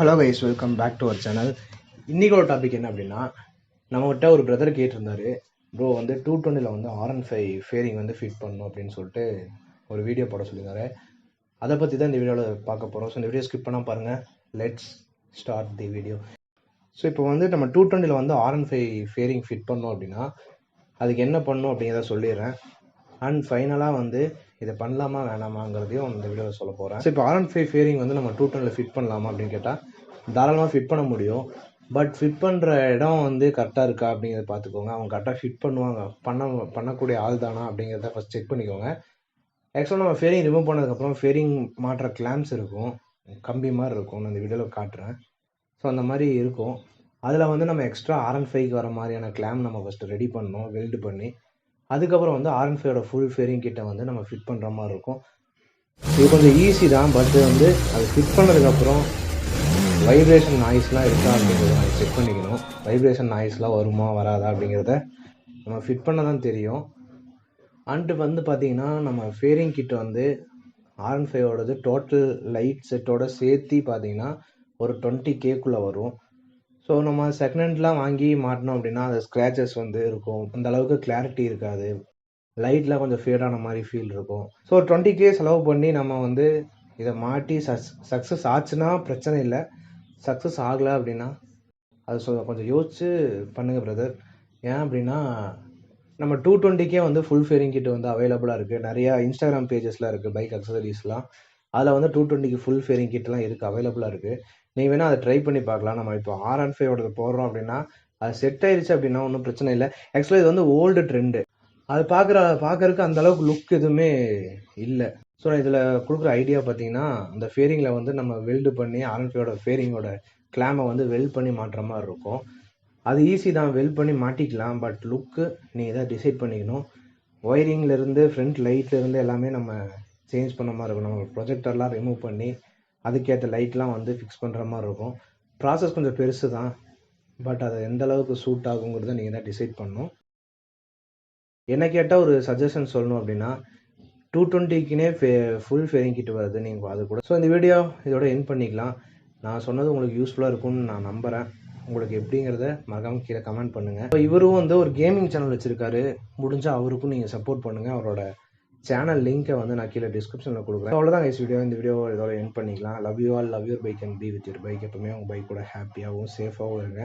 Hello guys, welcome back to our channel. இன்றைக்கோட topic என்ன அப்படின்னா, நம்மகிட்ட ஒரு பிரதர் கேட்டிருந்தாரு, ப்ரோ வந்து 220 வந்து R15 ஃபேரிங் வந்து ஃபிட் பண்ணணும் அப்படின்னு சொல்லிட்டு ஒரு வீடியோ போட சொல்லியிருந்தாரு. அதை பற்றி தான் இந்த வீடியோவில் பார்க்க போகிறோம். ஸோ இந்த வீடியோ ஸ்கிப் பண்ணால் பாருங்கள். Let's start the video. So இப்போ வந்து நம்ம 220 வந்து R15 ஃபேரிங் ஃபிட் பண்ணோம் அப்படின்னா அதுக்கு என்ன பண்ணணும் அப்படிங்கிறத சொல்லிடுறேன். அண்ட் ஃபைனலாக வந்து இதை பண்ணலாமா வேணாமாங்கிறதையும் இந்த வீடியோவில் சொல்ல போகிறேன். ஸோ இப்போ R15 ஃபேரிங் வந்து நம்ம 220 ஃபிட் பண்ணலாமா அப்படின்னு கேட்டால் தாராளமாக ஃபிட் பண்ண முடியும். பட் ஃபிட் பண்ணுற இடம் வந்து கரெக்டாக இருக்கா அப்படிங்கிறத பார்த்துக்கோங்க. அவங்க கரெக்டாக ஃபிட் பண்ணுவாங்க, பண்ணக்கூடிய ஆள் தானா அப்படிங்கிறத ஃபஸ்ட் செக் பண்ணிக்கோங்க. ஆக்சுவலாக நம்ம ஃபேரிங் ரிமூவ் பண்ணதுக்கப்புறம் ஃபேரிங் மாட்டுற கிளாம்ப்ஸ் இருக்கும், கம்பி மாதிரி இருக்கும். நான் இந்த வீடியோவில் காட்டுறேன். ஸோ அந்த மாதிரி இருக்கும். அதில் வந்து நம்ம எக்ஸ்ட்ரா R15க்கு வர மாதிரியான கிளாம் நம்ம ஃபஸ்ட்டு ரெடி பண்ணணும், வெல்டு பண்ணி. அதுக்கப்புறம் வந்து R15ஓட ஃபுல் ஃபேரிங் கிட்ட வந்து நம்ம ஃபிட் பண்ணுற மாதிரி இருக்கும். இது கொஞ்சம் ஈஸி தான். பட் வந்து அது ஃபிட் பண்ணதுக்கப்புறம் வைப்ரேஷன் நாய்ஸ்லாம் இருக்கா அப்படிங்கிறத நம்ம செக் பண்ணிக்கணும். வைப்ரேஷன் நாய்ஸ்லாம் வருமா வராதா அப்படிங்கிறத நம்ம ஃபிட் பண்ண தான் தெரியும். அண்டு வந்து பார்த்திங்கன்னா நம்ம ஃபேரிங் கிட்ட வந்து R15ஓடது டோட்டல் லைட் செட்டோட சேர்த்து பார்த்திங்கன்னா ஒரு 20Kக்குள்ளே வரும். ஸோ நம்ம செகண்ட் ஹேண்ட்லாம் வாங்கி மாட்டினோம் அப்படின்னா அது ஸ்க்ராச்சஸ் வந்து இருக்கும், அந்த அளவுக்கு கிளாரிட்டி இருக்காது, லைட்லாம் கொஞ்சம் ஃபேடான மாதிரி ஃபீல் இருக்கும். ஸோ 20K செலவு பண்ணி நம்ம வந்து இதை மாட்டி சக்ஸஸ் ஆச்சுன்னா பிரச்சனை இல்லை. சக்ஸஸ் ஆகலை அப்படின்னா அது கொஞ்சம் யோசிச்சு பண்ணுங்கள் பிரதர். ஏன் அப்படின்னா நம்ம 220K வந்து ஃபுல் ஃபேரிங் கிட்ட வந்து அவைலபிளாக இருக்குது. நிறையா இன்ஸ்டாகிராம் பேஜஸ்லாம் இருக்குது, பைக் அக்சசரிஸ்லாம். அதில் வந்து 220க்கு ஃபுல் ஃபேரிங் கிட்டலாம் இருக்குது, அவைலபிளாக இருக்குது. நீங்கள் வேணால் அதை ட்ரை பண்ணி பார்க்கலாம். நம்ம இப்போ R15ஓடது போடுறோம் அப்படின்னா அது செட் ஆயிடுச்சு அப்படின்னா ஒன்றும் பிரச்சனை இல்லை. ஆக்சுவலாக இது வந்து ஓல்டு ட்ரெண்டு. அது பார்க்கறதுக்கு அந்த அளவுக்கு லுக் எதுவுமே இல்லை. ஸோ நான் இதில் கொடுக்குற ஐடியா பார்த்தீங்கன்னா, அந்த ஃபேரிங்கில் வந்து நம்ம வெல்டு பண்ணி R15ஓட ஃபேரிங்கோட கிளாமை வந்து வெல்ட் பண்ணி மாட்டுற மாதிரி இருக்கும். அது ஈஸி தான், வெல்ட் பண்ணி மாட்டிக்கலாம். பட் லுக்கு நீங்கள் தான் டிசைட் பண்ணிக்கணும். ஒயரிங்லேருந்து ஃப்ரண்ட் லைட்லேருந்து எல்லாமே நம்ம சேஞ்ச் பண்ண மாதிரி இருக்கும். நம்ம ப்ரொஜெக்டர்லாம் ரிமூவ் பண்ணி அதுக்கேற்ற லைட்லாம் வந்து ஃபிக்ஸ் பண்ணுற மாதிரி இருக்கும். ப்ராசஸ் கொஞ்சம் பெருசு தான். பட் அது எந்த அளவுக்கு சூட் ஆகுங்கிறத நீங்கள் தான் டிசைட் பண்ணணும். என்ன கேட்டால் ஒரு சஜஷன் சொல்லணும் அப்படின்னா 220க்குனே ஃபுல் ஃபேரிங் கிட்ட வருது, நீங்கள் அது கூட. ஸோ இந்த வீடியோ இதோட எண்ட் பண்ணிக்கலாம். நான் சொன்னது உங்களுக்கு யூஸ்ஃபுல்லாக இருக்கும்னு நான் நம்புகிறேன். உங்களுக்கு எப்படிங்கிறத மறக்காமல் கீழே கமெண்ட் பண்ணுங்கள். இப்போ இவரும் வந்து ஒரு கேமிங் சேனல் வச்சுருக்காரு, முடிஞ்சால் அவருக்கும் நீங்கள் சப்போர்ட் பண்ணுங்கள். அவரோட சேனல் லிங்க்கை வந்து நான் கீழே டிஸ்கிரிப்ஷனில் கொடுக்குறேன். அவ்வளோதான் கைஸ் வீடியோ. இந்த வீடியோ இதோட எண்ட் பண்ணிக்கலாம். Love you all, love your bike and be with your bike. எப்பவுமே உங்கள் பைக் கூட ஹாப்பியாகவும் சேஃபாகவும் இருங்க.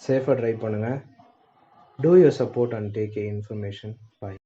சேஃபாக ட்ரைவ் பண்ணுங்கள். Two your support and take a information. Bye.